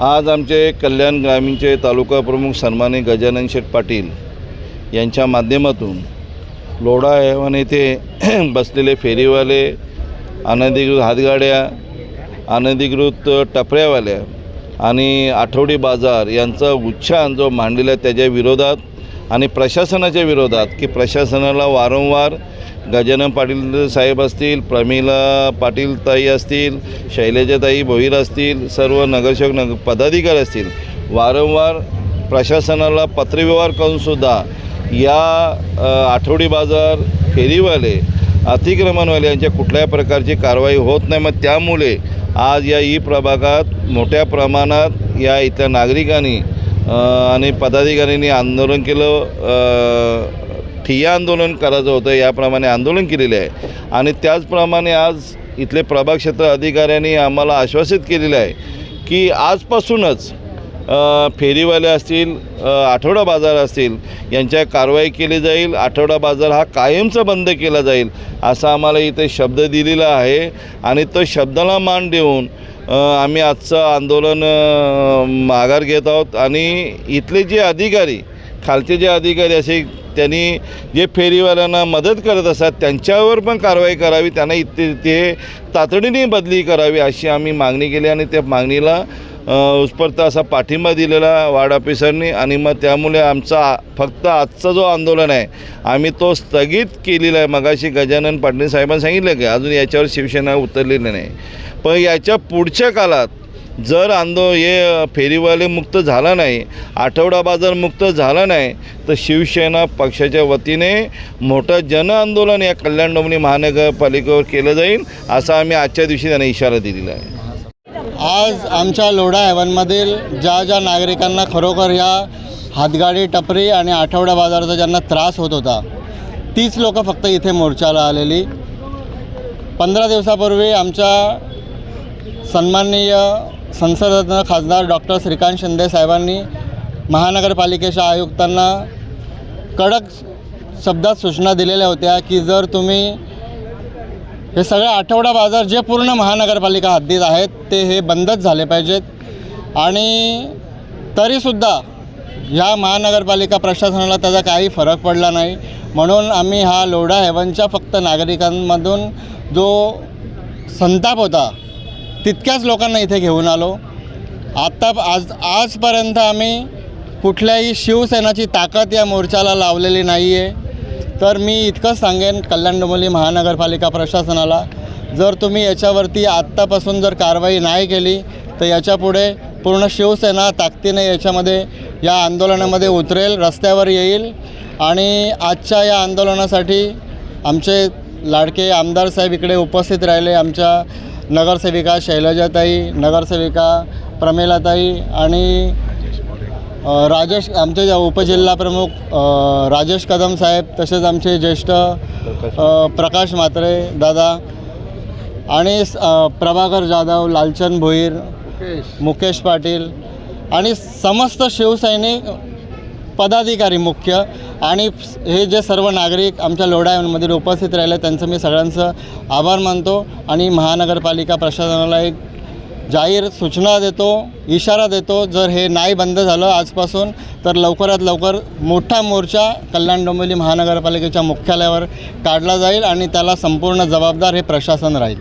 आज आमचे कल्याण ग्रामीणचे तालुका प्रमुख सन्माननीय गजानन शेठ पाटील यांच्या माध्यमातून लोढा हैवान येथे बसलेले फेरीवाले, अनधिकृत हातगाड्या, अनधिकृत टपऱ्यावाल्या आणि आठवडी बाजार यांचा उच्छाद जो मांडलेला त्याच्या विरोधात आणि प्रशासनाच्या विरोधात की प्रशासनाला वारंवार गजानन पाटील साहेब असतील, प्रमिला पाटील ताई असतील, शैलजाताई भोईर असतील, सर्व नगरसेवक पदाधिकारी असतील, वारंवार प्रशासनाला पत्रव्यवहार करूनसुद्धा या आठवडी बाजार, फेरीवाले, अतिक्रमणवाले यांच्या कुठल्याही प्रकारची कारवाई होत नाही। मग त्यामुळे आज या प्रभागात मोठ्या प्रमाणात या इथल्या नागरिकांनी आणि पदाधिकाऱ्यांनी आंदोलन केलं। ठिय्या आंदोलन करायचं होतं, याप्रमाणे आंदोलन केलेले आहे। आणि त्याचप्रमाणे आज इथले प्रभाग क्षेत्र अधिकाऱ्यांनी आम्हाला आश्वासित केलेलं आहे की आजपासूनच फेरीवाले असतील, आठवडा बाजार असतील यांच्या कारवाई केली जाईल। आठवडा बाजार हा कायमचा बंद केला जाईल असा आम्हाला इथे शब्द दिलेला आहे आणि तो शब्दाला मान देऊन आम्ही आजचं आंदोलन माघार घेत आहोत। आणि इथले जे अधिकारी, खालचे जे अधिकारी असे त्यांनी जे फेरीवाल्यांना मदत करत असतात त्यांच्यावर पण कारवाई करावी, त्यांना ते तातडीने बदली करावी अशी आम्ही मागणी केली आणि त्या मागणीला उत्स्फूर्त असा पाठिंबा दिलेला वार्ड ऑफिसरनी। आणि मग त्यामुळे आमचा फक्त आजचा जो आंदोलन आहे आम्ही तो स्थगित केलेला आहे। मगाशी गजानन पाटील साहेबांनी सांगितलं की अजून याच्यावर शिवसेना उतरलेली नाही, पण याच्या पुढच्या काळात जर हे फेरीवाले मुक्त झाला नाही, आठवडा बाजार मुक्त झाला नाही तर शिवसेना पक्षाच्या वतीने मोठं जनआंदोलन या कल्याण डोंबिवली महानगरपालिकेवर केलं जाईल असा आम्ही आजच्या दिवशी त्यांना इशारा दिलेला आहे। आज आमच्या लोढा हैवानमधील ज्या नागरिकांना खरोखर या हातगाडी, टपरी आणि आठवडा बाजाराचा ज्यांना त्रास होत होता तीच लोक फक्त इथे मोर्चाला आलेली। 15 दिवसापूर्वी आमच्या सन्माननीय संसदरत्न खासदार डॉक्टर श्रीकांत शिंदे साहेबांनी महानगरपालिकेच्या आयुक्तांना कडक शब्दात सूचना दिलेल्या होत्या की जर तुम्ही हे सगळे आठवडा बाजार जे पूर्ण महानगरपालिका हद्दीत आहेत ते हे बंदच झाले पाहिजेत। आणि तरीसुद्धा ह्या महानगरपालिका प्रशासनाला त्याचा काही फरक पडला नाही, म्हणून आम्ही हा लोढा हैवानच्या फक्त नागरिकांमधून जो संताप होता तितक्याच लोकांना इथे घेऊन आलो। आजपर्यंत आम्ही कुठल्याही शिवसेनाची ताकद या मोर्चाला लावलेली नाही आहे। तर मी इतकंच सांगेन कल्याण डोंबिवली महानगरपालिका प्रशासनाला, जर तुम्ही याच्यावरती आत्तापासून जर कारवाई नाही केली तर याच्यापुढे पूर्ण शिवसेना ताकदीने या आंदोलनामध्ये उतरेल, रस्त्यावर येईल। आणि आजच्या या आंदोलनासाठी आमचे लाडके आमदार साहेब इकडे उपस्थित राहिले, आमच्या नगरसेविका शैलजाताई, नगरसेविका प्रमिलाताई आणि आमचे उपजिल्हा प्रमुख राजेश कदम साहेब, तसेच आमचे ज्येष्ठ प्रकाश म्हात्रे दादा आणि प्रभाकर जाधव, लालचंद भोईर, मुकेश पाटील आणि समस्त शिवसैनिक पदाधिकारी मुख्य आणि हे जे सर्व नागरिक आमच्या लोढा हैवानमधील उपस्थित राहिले त्यांचं मी सगळ्यांचं आभार मानतो। आणि महानगरपालिका प्रशासनाला एक जाहीर सूचना देतो, इशारा देतो, जर हे नाही बंद झालं आजपासून तर लवकरात लवकर मोठा मोर्चा कल्याण डोंबिवली महानगरपालिकेच्या मुख्यालयावर काढला जाईल आणि त्याला संपूर्ण जबाबदार हे प्रशासन राहील।